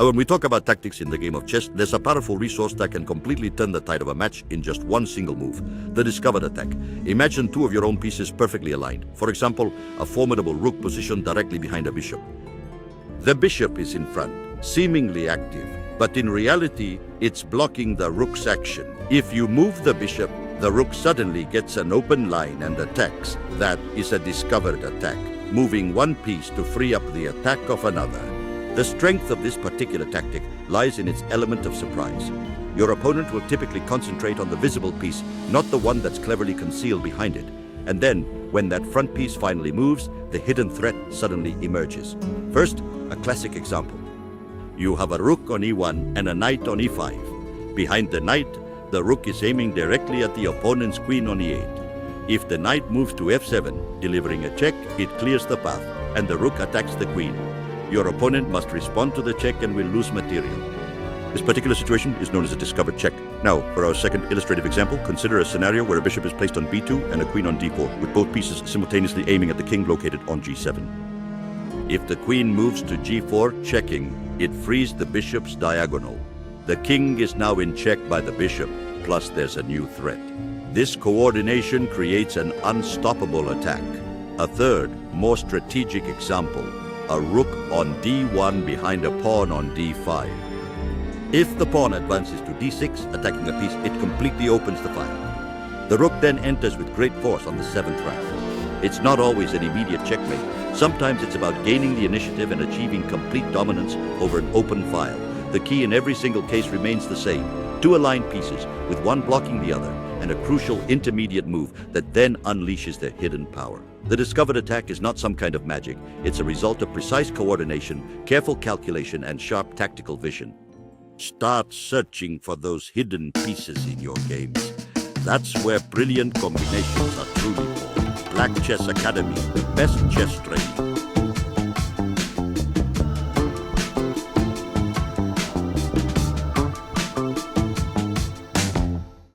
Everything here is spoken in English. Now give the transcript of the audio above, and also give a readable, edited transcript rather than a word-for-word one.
When we talk about tactics in the game of chess, there's a powerful resource that can completely turn the tide of a match in just one single move, the discovered attack. Imagine two of your own pieces perfectly aligned. For example, a formidable rook positioned directly behind a bishop. The bishop is in front, seemingly active, but in reality, it's blocking the rook's action. If you move the bishop, the rook suddenly gets an open line and attacks. That is a discovered attack, moving one piece to free up the attack of another. The strength of this particular tactic lies in its element of surprise. Your opponent will typically concentrate on the visible piece, not the one that's cleverly concealed behind it. And then, when that front piece finally moves, the hidden threat suddenly emerges. First, a classic example. You have a rook on e1 and a knight on e5. Behind the knight, the rook is aiming directly at the opponent's queen on e8. If the knight moves to f7, delivering a check, it clears the path, and the rook attacks the queen. Your opponent must respond to the check and will lose material. This particular situation is known as a discovered check. Now, for our second illustrative example, consider a scenario where a bishop is placed on b2 and a queen on d4, with both pieces simultaneously aiming at the king located on g7. If the queen moves to g4, checking, it frees the bishop's diagonal. The king is now in check by the bishop, plus there's a new threat. This coordination creates an unstoppable attack. A third, more strategic example, a rook on d1 behind a pawn on d5. If the pawn advances to d6, attacking a piece, it completely opens the file. The rook then enters with great force on the 7th rank. It's not always an immediate checkmate. Sometimes it's about gaining the initiative and achieving complete dominance over an open file. The key in every single case remains the same: two aligned pieces, with one blocking the other, and a crucial intermediate move that then unleashes their hidden power. The discovered attack is not some kind of magic. It's a result of precise coordination, careful calculation, and sharp tactical vision. Start searching for those hidden pieces in your games. That's where brilliant combinations are truly born. BlackChess Academy, the best chess training.